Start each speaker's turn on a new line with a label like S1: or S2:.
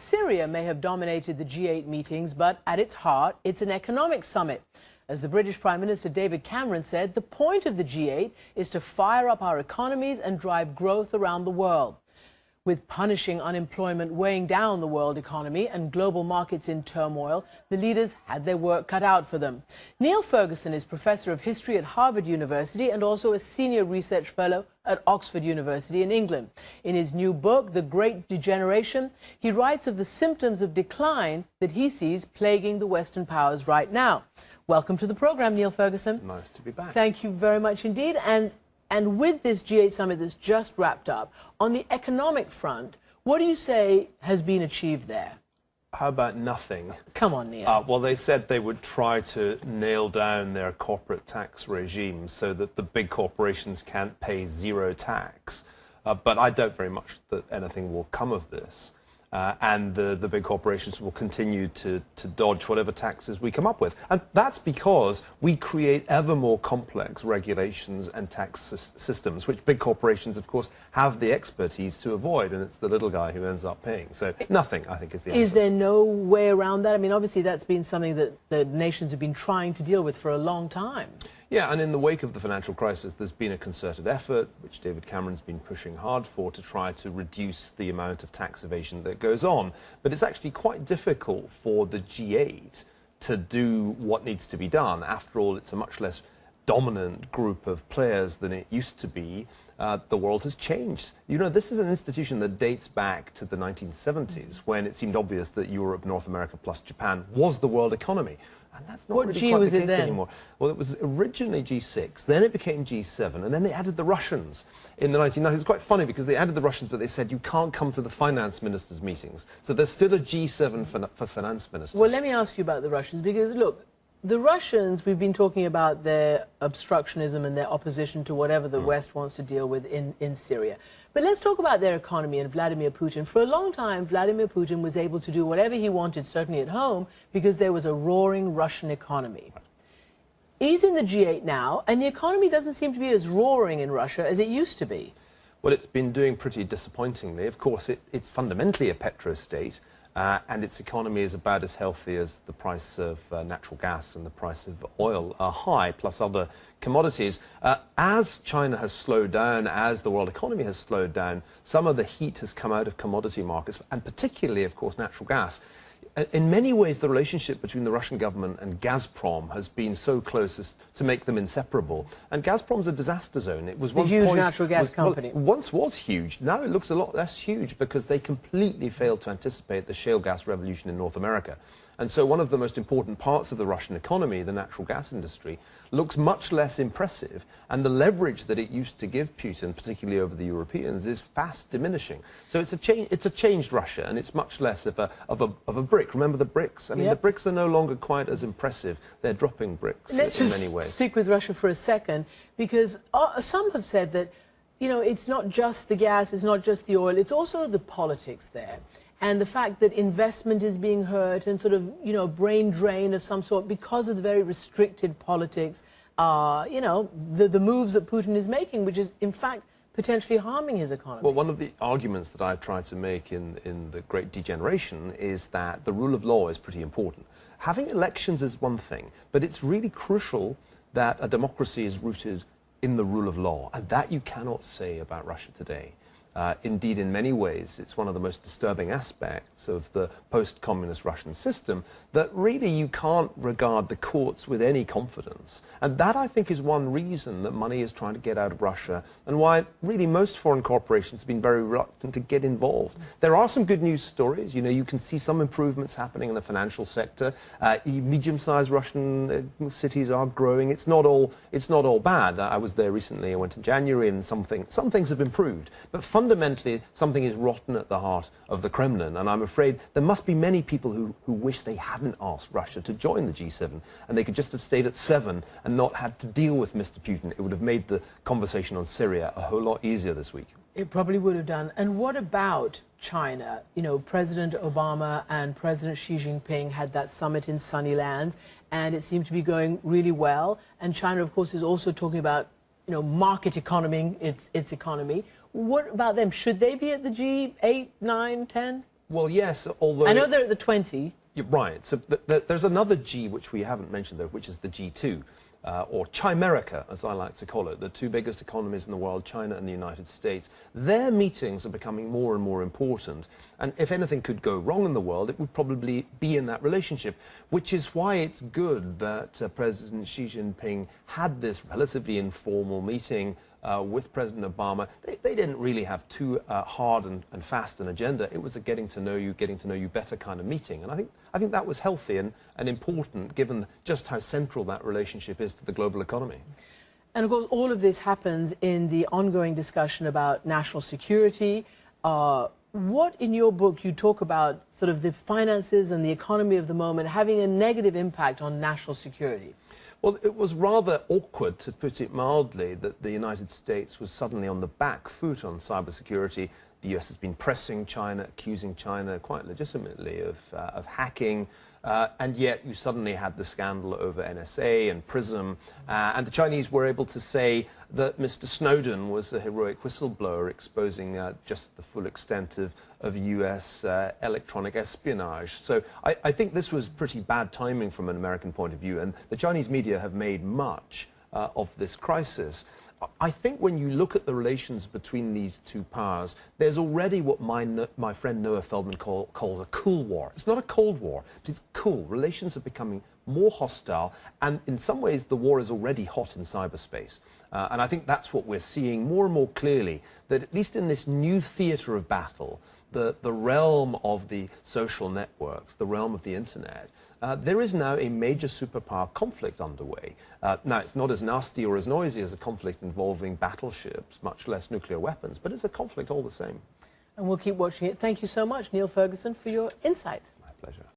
S1: Syria may have dominated the G8 meetings, but at its heart, it's an economic summit. As the British Prime Minister David Cameron said, the point of the G8 is to fire up our economies and drive growth around the world. With punishing unemployment weighing down the world economy and global markets in turmoil, the leaders had their work cut out for them. Neil Ferguson is Professor of History at Harvard University and also a Senior Research Fellow at Oxford University in England. In his new book, The Great Degeneration, he writes of the symptoms of decline that he sees plaguing the Western powers right now. Welcome to the program, Neil Ferguson.
S2: Nice to be back.
S1: Thank you very much indeed. And with this G8 summit that's just wrapped up, on the economic front, what do you say has been achieved there?
S2: How about nothing?
S1: Come on, Neil.
S2: Well, they said they would try to nail down their corporate tax regime so that the big corporations can't pay zero tax. But I doubt very much that anything will come of this. And the big corporations will continue to dodge whatever taxes we come up with. And that's because we create ever more complex regulations and tax systems, which big corporations, of course, have the expertise to avoid, and it's the little guy who ends up paying. So nothing, I think, is the answer.
S1: Is there no way around that? I mean, obviously, that's been something that the nations have been trying to deal with for a long time.
S2: Yeah, and in the wake of the financial crisis, there's been a concerted effort, which David Cameron's been pushing hard for, to try to reduce the amount of tax evasion that goes on. But it's actually quite difficult for the G8 to do what needs to be done. After all, it's a much less dominant group of players than it used to be. The world has changed. You know, this is an institution that dates back to the 1970s, when it seemed obvious that Europe, North America plus Japan was the world economy. And that's not really quite the case anymore. Well, it was originally G6, then it became G7, and then they added the Russians in the 1990s. It's quite funny because they added the Russians, but they said you can't come to the finance ministers' meetings. So there's still a G7 for finance ministers.
S1: Well, let me ask you about the Russians, because, look, the Russians, we've been talking about their obstructionism and their opposition to whatever the West wants to deal with in Syria. But let's talk about their economy and Vladimir Putin. For a long time, Vladimir Putin was able to do whatever he wanted, certainly at home, because there was a roaring Russian economy. He's in the G8 now, and the economy doesn't seem to be as roaring in Russia as it used to be.
S2: Well, it's been doing pretty disappointingly. Of course, it's fundamentally a petrostate. And its economy is about as healthy as the price of natural gas and the price of oil are high, plus other commodities. As China has slowed down, as the world economy has slowed down, some of the heat has come out of commodity markets, and particularly, of course, natural gas. In many ways, the relationship between the Russian government and Gazprom has been so close as to make them inseparable. And Gazprom's a disaster zone. It was
S1: a huge natural gas company.
S2: Well, once was huge. Now it looks a lot less huge because they completely failed to anticipate the shale gas revolution in North America. And so one of the most important parts of the Russian economy, the natural gas industry, looks much less impressive. And the leverage that it used to give Putin, particularly over the Europeans, is fast diminishing. So it's a changed Russia, and it's much less of a brick. Remember the bricks? I mean, the bricks are no longer quite as impressive. They're dropping bricks in many ways.
S1: Let's just stick with Russia for a second, because some have said that, you know, it's not just the gas, it's not just the oil, it's also the politics there. And the fact that investment is being hurt and sort of, you know, brain drain of some sort because of the very restricted politics, you know, the moves that Putin is making, which is, in fact, potentially harming his economy.
S2: Well, one of the arguments that I try to make in the Great Degeneration is that the rule of law is pretty important. Having elections is one thing, but it's really crucial that a democracy is rooted in the rule of law, and that you cannot say about Russia today. Indeed, in many ways, it's one of the most disturbing aspects of the post-communist Russian system that really you can't regard the courts with any confidence. And that, I think, is one reason that money is trying to get out of Russia and why really most foreign corporations have been very reluctant to get involved. There are some good news stories. You know, you can see some improvements happening in the financial sector. Medium-sized Russian cities are growing. It's not all bad. I was there recently. I went in January, and some things have improved. But fundamentally, something is rotten at the heart of the Kremlin, and I'm afraid there must be many people who wish they hadn't asked Russia to join the G7, and they could just have stayed at 7 and not had to deal with Mr. Putin. It would have made the conversation on Syria a whole lot easier this week.
S1: It probably would have done. And what about China? You know, President Obama and President Xi Jinping had that summit in sunny lands, and it seemed to be going really well. And China, of course, is also talking about, you know, market economy, its economy. What about them? Should they be at the G8, 9, 10?
S2: Well, yes, although...
S1: I know they're at the 20.
S2: You're right. So there's another G which we haven't mentioned, though, which is the G2, or Chimerica, as I like to call it, the two biggest economies in the world, China and the United States. Their meetings are becoming more and more important. And if anything could go wrong in the world, it would probably be in that relationship, which is why it's good that President Xi Jinping had this relatively informal meeting with President Obama. They didn't really have too hard and fast an agenda. It was a getting to know you better kind of meeting. And I think that was healthy and important, given just how central that relationship is to the global economy.
S1: And of course, all of this happens in the ongoing discussion about national security. What in your book you talk about sort of the finances and the economy of the moment having a negative impact on national security?
S2: Well, it was rather awkward, to put it mildly, that the United States was suddenly on the back foot on cybersecurity. The US has been pressing China, accusing China quite legitimately of hacking, and yet you suddenly had the scandal over NSA and PRISM, and the Chinese were able to say that Mr. Snowden was a heroic whistleblower exposing just the full extent of US electronic espionage. So I think this was pretty bad timing from an American point of view, and the Chinese media have made much of this crisis. I think when you look at the relations between these two powers, there's already what my friend Noah Feldman calls a cool war. It's not a cold war, but it's cool. Relations are becoming more hostile, and in some ways the war is already hot in cyberspace. And I think that's what we're seeing more and more clearly, that at least in this new theatre of battle, the realm of the social networks, the realm of the internet, there is now a major superpower conflict underway. Now, it's not as nasty or as noisy as a conflict involving battleships, much less nuclear weapons, but it's a conflict all the same.
S1: And we'll keep watching it. Thank you so much, Neil Ferguson, for your insight.
S2: My pleasure.